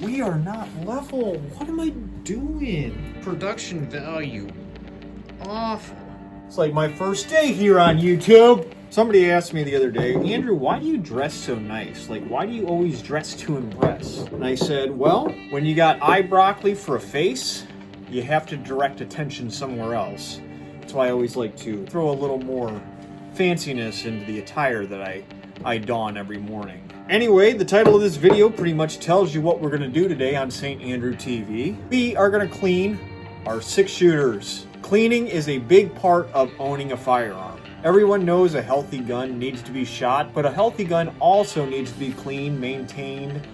we are not level. What am I doing? Production value. Awful. It's like my first day here on YouTube. Somebody asked me the other day, Andrew, why do you dress so nice? Like, why do you always dress to impress? And I said, well, when you got eye broccoli for a face, you have to direct attention somewhere else. That's why I always like to throw a little more fanciness into the attire that I don every morning. Anyway, the title of this video pretty much tells you what we're going to do today on St. Andrew TV. We are going to clean our 6-shooters. Cleaning is a big part of owning a firearm. Everyone knows a healthy gun needs to be shot, but a healthy gun also needs to be cleaned, maintained,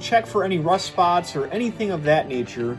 check for any rust spots or anything of that nature,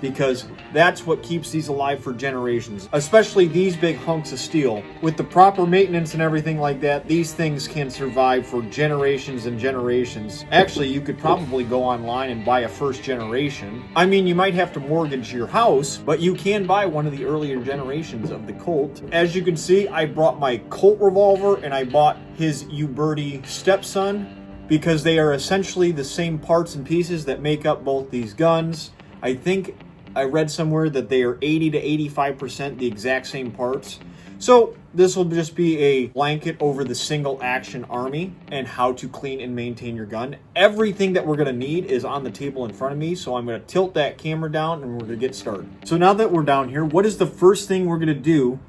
because that's what keeps these alive for generations, especially these big hunks of steel. With the proper maintenance and everything like that, these things can survive for generations and generations. Actually, you could probably go online and buy a first generation. I mean, you might have to mortgage your house, but you can buy one of the earlier generations of the Colt. As you can see, I brought my Colt Revolver and I bought his Uberti stepson because they are essentially the same parts and pieces that make up both these guns. I think I read somewhere that they are 80 to 85% the exact same parts. So this will just be a blanket over the Single Action Army and how to clean and maintain your gun. Everything that we're going to need is on the table in front of me, so I'm going to tilt that camera down and we're going to get started. So now that we're down here, what is the first thing we're going to do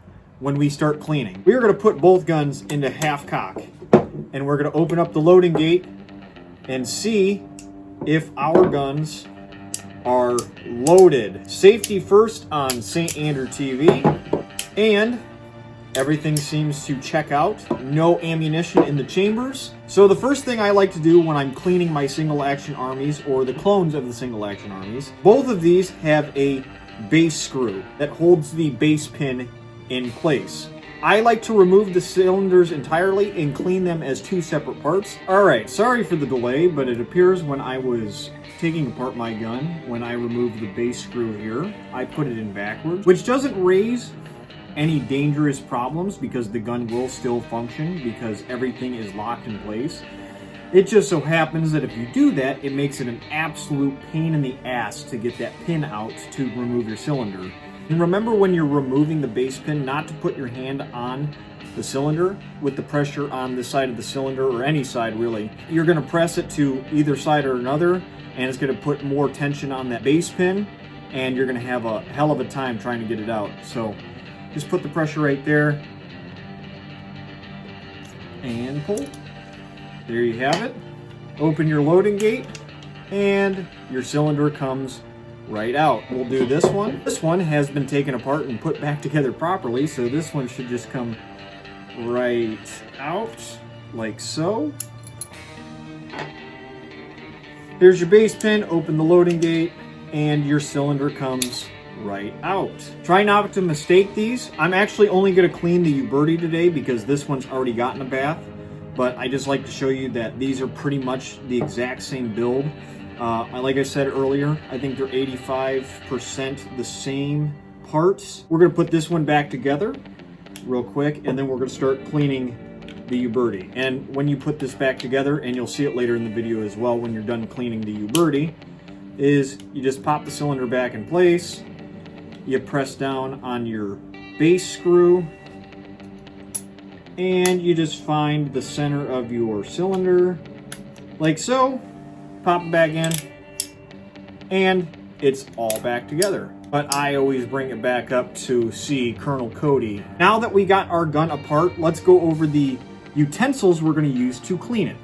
when we start cleaning? We are going to put both guns into half cock, and we're going to open up the loading gate and see if our guns are loaded. Safety first on St. Andrew TV, and everything seems to check out. No ammunition in the chambers. So the first thing I like to do when I'm cleaning my Single Action Armies, or the clones of the Single Action Armies, both of these have a base screw that holds the base pin in place. I like to remove the cylinders entirely and clean them as 2 separate parts. Alright, sorry for the delay, but it appears when I was taking apart my gun, when I removed the base screw here, I put it in backwards, which doesn't raise any dangerous problems because the gun will still function because everything is locked in place. It just so happens that if you do that, it makes it an absolute pain in the ass to get that pin out to remove your cylinder. And remember, when you're removing the base pin, not to put your hand on the cylinder with the pressure on this side of the cylinder, or any side really. You're going to press it to either side or another, and it's going to put more tension on that base pin, and you're going to have a hell of a time trying to get it out. So just put the pressure right there and pull. There you have it. Open your loading gate and your cylinder comes right out. We'll do this one. This one has been taken apart and put back together properly, so this one should just come right out like so. There's your base pin. Open the loading gate and your cylinder comes right out. Try not to mistake these. I'm actually only going to clean the Uberti today because this one's already gotten a bath, but I just like to show you that these are pretty much the exact same build. Like I said earlier, I think they're 85% the same parts. We're going to put this one back together real quick, and then we're going to start cleaning the Uberti. And when you put this back together, and you'll see it later in the video as well when you're done cleaning the Uberti, is you just pop the cylinder back in place, you press down on your base screw, and you just find the center of your cylinder like so. Pop it back in, and it's all back together. But I always bring it back up to see Colonel Cody. Now that we got our gun apart, let's go over the utensils we're going to use to clean it.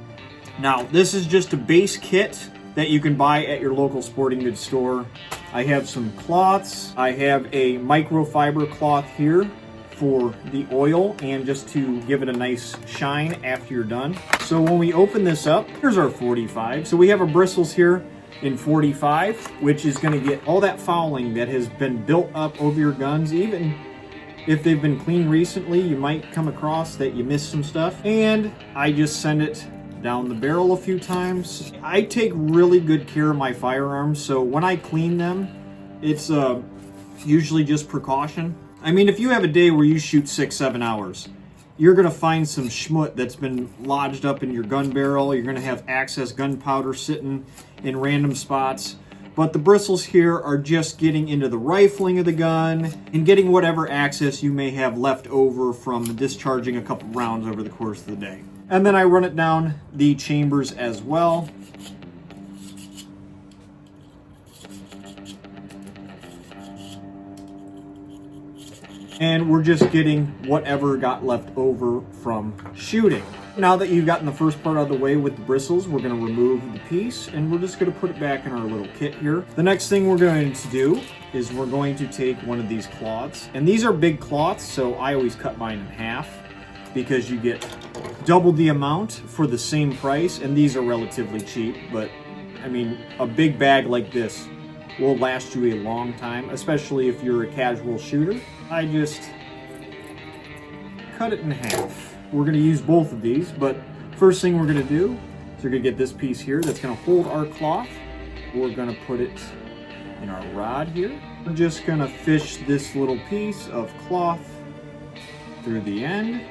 Now, this is just a base kit that you can buy at your local sporting goods store. I have some cloths. I have a microfiber cloth here for the oil and just to give it a nice shine after you're done. So when we open this up, here's our 45. So we have our bristles here in 45, which is going to get all that fouling that has been built up over your guns. Even if they've been cleaned recently, you might come across that you missed some stuff. And I just send it down the barrel a few times. I take really good care of my firearms, so when I clean them, it's usually just precaution. I mean, if you have a day where you shoot 6-7 hours, you're going to find some schmut that's been lodged up in your gun barrel. You're going to have excess gunpowder sitting in random spots. But the bristles here are just getting into the rifling of the gun and getting whatever access you may have left over from discharging a couple rounds over the course of the day. And then I run it down the chambers as well. And we're just getting whatever got left over from shooting. Now that you've gotten the first part out of the way with the bristles, we're going to remove the piece and we're just going to put it back in our little kit here. The next thing we're going to do is we're going to take one of these cloths. And these are big cloths, so I always cut mine in half because you get double the amount for the same price. And these are relatively cheap, but I mean, a big bag like this will last you a long time, especially if you're a casual shooter. I just cut it in half. We're going to use both of these, but first thing we're going to do is we're going to get this piece here that's going to hold our cloth. We're going to put it in our rod here. We're just going to fish this little piece of cloth through the end,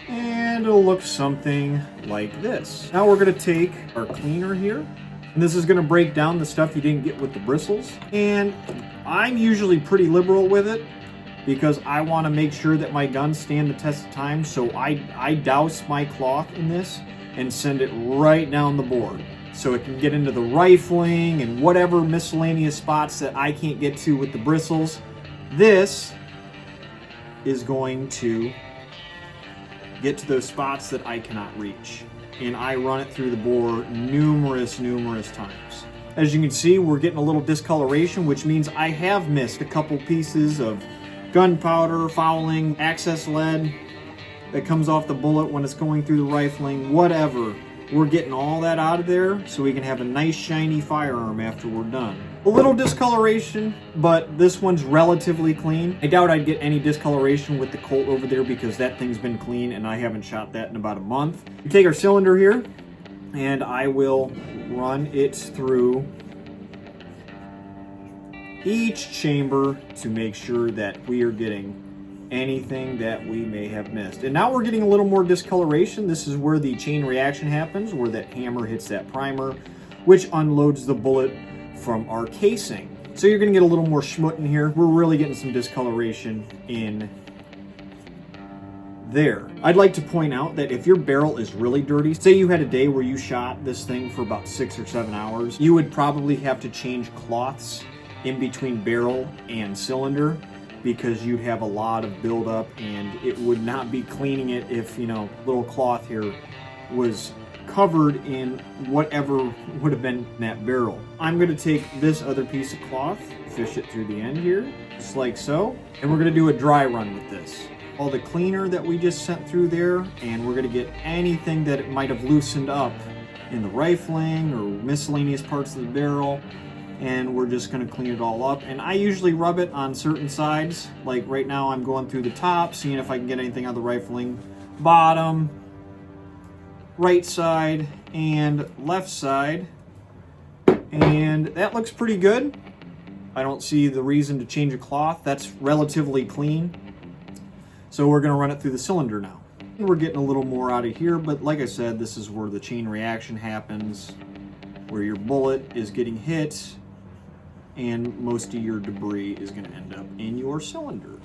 and it'll look something like this. Now we're going to take our cleaner here, and this is going to break down the stuff you didn't get with the bristles. And I'm usually pretty liberal with it because I want to make sure that my guns stand the test of time. So I douse my cloth in this and send it right down the board so it can get into the rifling and whatever miscellaneous spots that I can't get to with the bristles. This is going to get to those spots that I cannot reach. And I run it through the bore numerous times. As you can see, we're getting a little discoloration, which means I have missed a couple pieces of gunpowder, fouling, access lead that comes off the bullet when it's going through the rifling, whatever. We're getting all that out of there so we can have a nice shiny firearm after we're done. A little discoloration, but this one's relatively clean. I doubt I'd get any discoloration with the Colt over there because that thing's been clean and I haven't shot that in about a month. We take our cylinder here and I will run it through each chamber to make sure that we are getting anything that we may have missed. And now we're getting a little more discoloration. This is where the chain reaction happens, where that hammer hits that primer, which unloads the bullet from our casing. So you're going to get a little more schmut in here. We're really getting some discoloration in there. I'd like to point out that if your barrel is really dirty, say you had a day where you shot this thing for about 6 or 7 hours, you would probably have to change cloths in between barrel and cylinder because you'd have a lot of buildup and it would not be cleaning it if, you know, little cloth here was covered in whatever would have been in that barrel. I'm going to take this other piece of cloth, fish it through the end here, just like so, and we're going to do a dry run with this. All the cleaner that we just sent through there, and we're going to get anything that it might have loosened up in the rifling or miscellaneous parts of the barrel, and we're just going to clean it all up. And I usually rub it on certain sides, like right now I'm going through the top, seeing if I can get anything on the rifling, bottom, right side, and left side, and that looks pretty good. I don't see the reason to change a cloth. That's relatively clean. So we're going to run it through the cylinder now. We're getting a little more out of here, but like I said, this is where the chain reaction happens, where your bullet is getting hit and most of your debris is going to end up in your cylinder.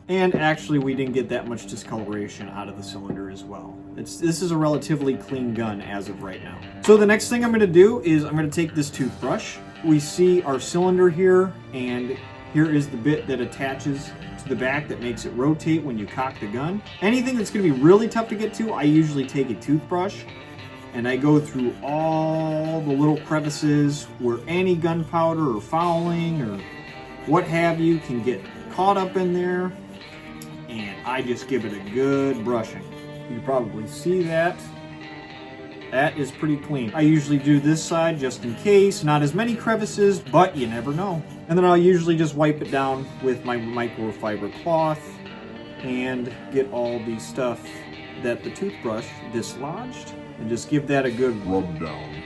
And actually, we didn't get that much discoloration out of the cylinder as well. This is a relatively clean gun as of right now. So the next thing I'm going to do is I'm going to take this toothbrush. We see our cylinder here, and here is the bit that attaches to the back that makes it rotate when you cock the gun. Anything that's going to be really tough to get to, I usually take a toothbrush and I go through all the little crevices where any gunpowder or fouling or what have you can get caught up in there, and I just give it a good brushing. You can probably see that. That is pretty clean. I usually do this side just in case. Not as many crevices, but you never know. And then I'll usually just wipe it down with my microfiber cloth and get all the stuff that the toothbrush dislodged and just give that a good Rub down.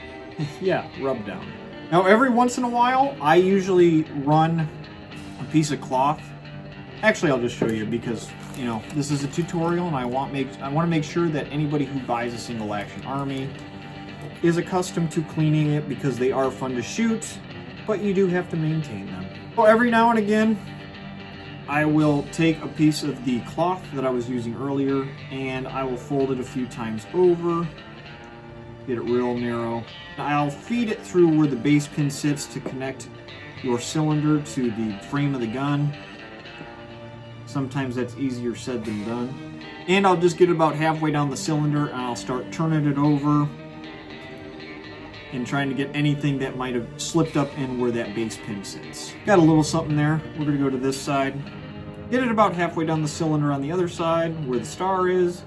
yeah, rub down. Now every once in a while, I usually run a piece of cloth. Actually, I'll just show you because, you know, this is a tutorial and I want to make sure that anybody who buys a Single Action Army is accustomed to cleaning it because they are fun to shoot, but you do have to maintain them. So every now and again, I will take a piece of the cloth that I was using earlier and I will fold it a few times over, get it real narrow. I'll feed it through where the base pin sits to connect your cylinder to the frame of the gun. Sometimes that's easier said than done. And I'll just get it about halfway down the cylinder and I'll start turning it over and trying to get anything that might have slipped up in where that base pin sits. Got a little something there. We're gonna go to this side. Get it about halfway down the cylinder on the other side where the star is.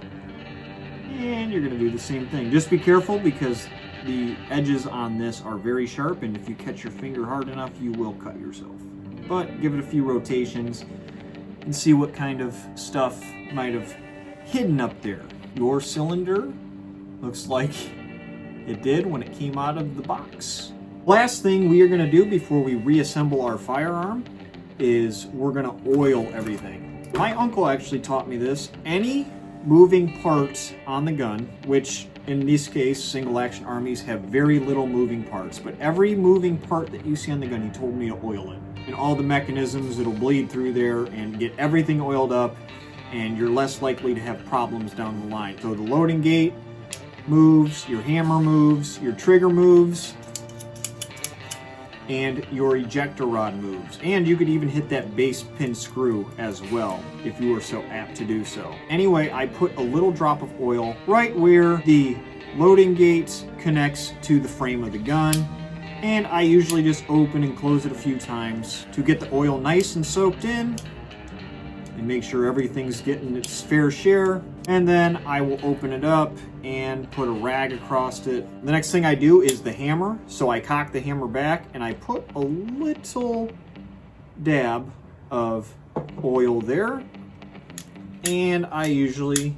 And you're gonna do the same thing. Just be careful because the edges on this are very sharp, and if you catch your finger hard enough, you will cut yourself. But give it a few rotations and see what kind of stuff might have hidden up there. Your cylinder looks like it did when it came out of the box. Last thing we are going to do before we reassemble our firearm is we're going to oil everything. My uncle actually taught me this. Any moving parts on the gun, which in this case single action armies have very little moving parts, but every moving part that you see on the gun, he told me to oil it. And all the mechanisms, it'll bleed through there and get everything oiled up, and you're less likely to have problems down the line. So the loading gate moves, your hammer moves, your trigger moves, and your ejector rod moves. And you could even hit that base pin screw as well if you were so apt to do so. Anyway, I put a little drop of oil right where the loading gate connects to the frame of the gun, and I usually just open and close it a few times to get the oil nice and soaked in and make sure everything's getting its fair share. And then I will open it up and put a rag across it. The next thing I do is the hammer. So I cock the hammer back and I put a little dab of oil there. And I usually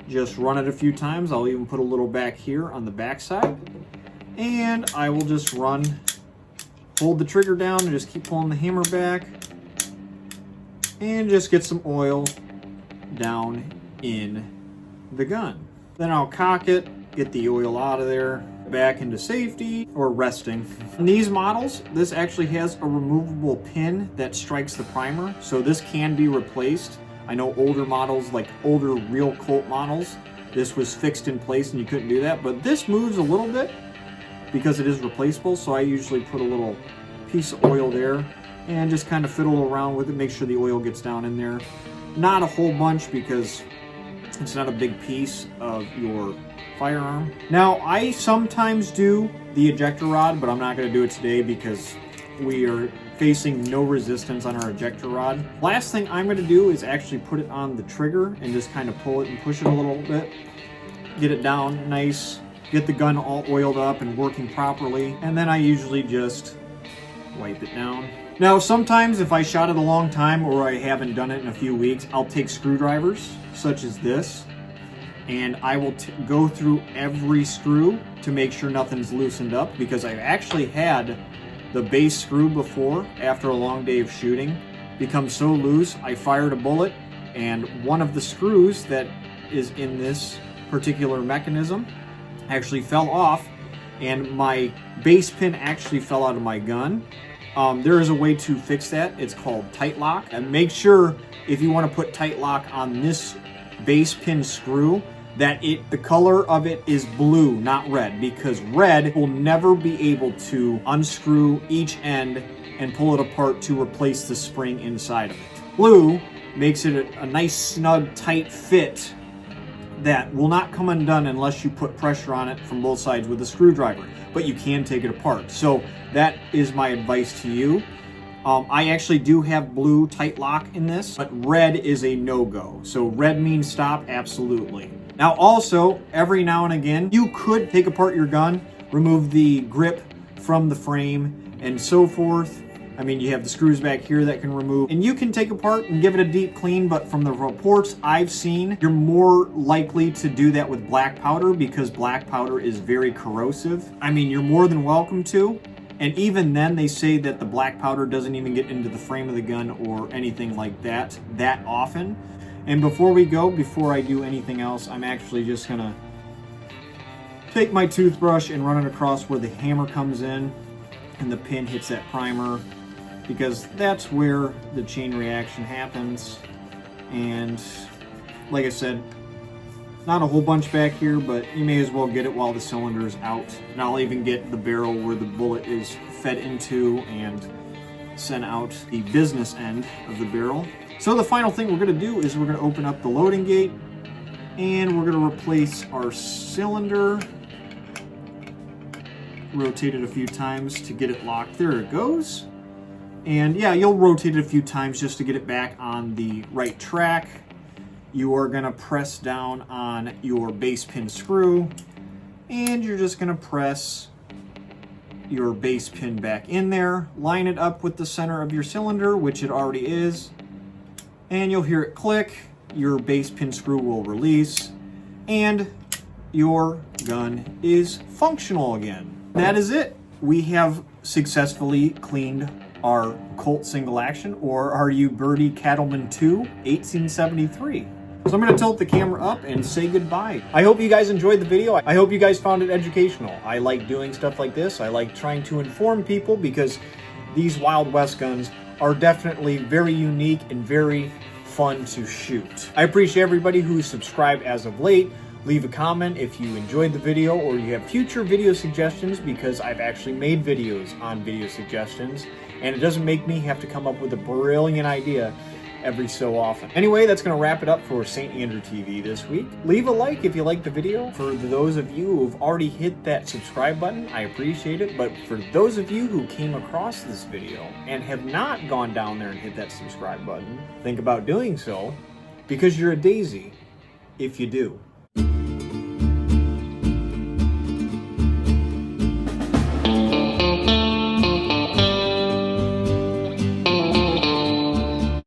just run it a few times. I'll even put a little back here on the back side. And I will just hold the trigger down and just keep pulling the hammer back. And just get some oil down in the gun. Then I'll cock it, get the oil out of there, back into safety or resting. In these models, this actually has a removable pin that strikes the primer, so this can be replaced. I know older models, like older real Colt models, this was fixed in place and you couldn't do that, but this moves a little bit because it is replaceable, so I usually put a little piece of oil there and just kind of fiddle around with it, make sure the oil gets down in there. Not a whole bunch because it's not a big piece of your firearm. Now, I sometimes do the ejector rod, but I'm not going to do it today because we are facing no resistance on our ejector rod. Last thing I'm going to do is actually put it on the trigger and just kind of pull it and push it a little bit. Get it down nice, get the gun all oiled up and working properly, and then I usually just wipe it down. Now, sometimes if I shot it a long time or I haven't done it in a few weeks, I'll take screwdrivers, such as this, and I will go through every screw to make sure nothing's loosened up, because I've actually had the base screw before, after a long day of shooting, become so loose, I fired a bullet, and one of the screws that is in this particular mechanism actually fell off, and my base pin actually fell out of my gun. There is a way to fix that. It's called tight lock. And make sure if you want to put tight lock on this base pin screw that the color of it is blue, not red, because red will never be able to unscrew each end and pull it apart to replace the spring inside of it. Blue makes it a nice, snug, tight fit that will not come undone unless you put pressure on it from both sides with a screwdriver, but you can take it apart. So that is my advice to you. I actually do have blue tight lock in this, but red is a no-go. So red means stop, absolutely. Now also, every now and again, you could take apart your gun, remove the grip from the frame, and so forth. I mean, you have the screws back here that can remove, and you can take apart and give it a deep clean, but from the reports I've seen, you're more likely to do that with black powder because black powder is very corrosive. I mean, you're more than welcome to, and even then they say that the black powder doesn't even get into the frame of the gun or anything like that often. And before I do anything else, I'm actually just gonna take my toothbrush and run it across where the hammer comes in and the pin hits that primer, because that's where the chain reaction happens. And like I said, not a whole bunch back here, but you may as well get it while the cylinder is out. And I'll even get the barrel where the bullet is fed into and send out the business end of the barrel. So the final thing we're going to do is we're going to open up the loading gate, and we're going to replace our cylinder. Rotate it a few times to get it locked. There it goes. And yeah, you'll rotate it a few times just to get it back on the right track. You are going to press down on your base pin screw, and you're just going to press your base pin back in there. Line it up with the center of your cylinder, which it already is, and you'll hear it click. Your base pin screw will release, and your gun is functional again. That is it. We have successfully cleaned our Colt Single Action, or are you Birdie Cattleman 2, 1873. So I'm going to tilt the camera up and say goodbye. I hope you guys enjoyed the video. I hope you guys found it educational. I like doing stuff like this. I like trying to inform people, because these Wild West guns are definitely very unique and very fun to shoot. I appreciate everybody who's subscribed as of late. Leave a comment if you enjoyed the video or you have future video suggestions, because I've actually made videos on video suggestions, and it doesn't make me have to come up with a brilliant idea every so often. Anyway, that's going to wrap it up for St. Andrew TV this week. Leave a like if you liked the video. For those of you who've already hit that subscribe button, I appreciate it. But for those of you who came across this video and have not gone down there and hit that subscribe button, think about doing so, because you're a daisy if you do.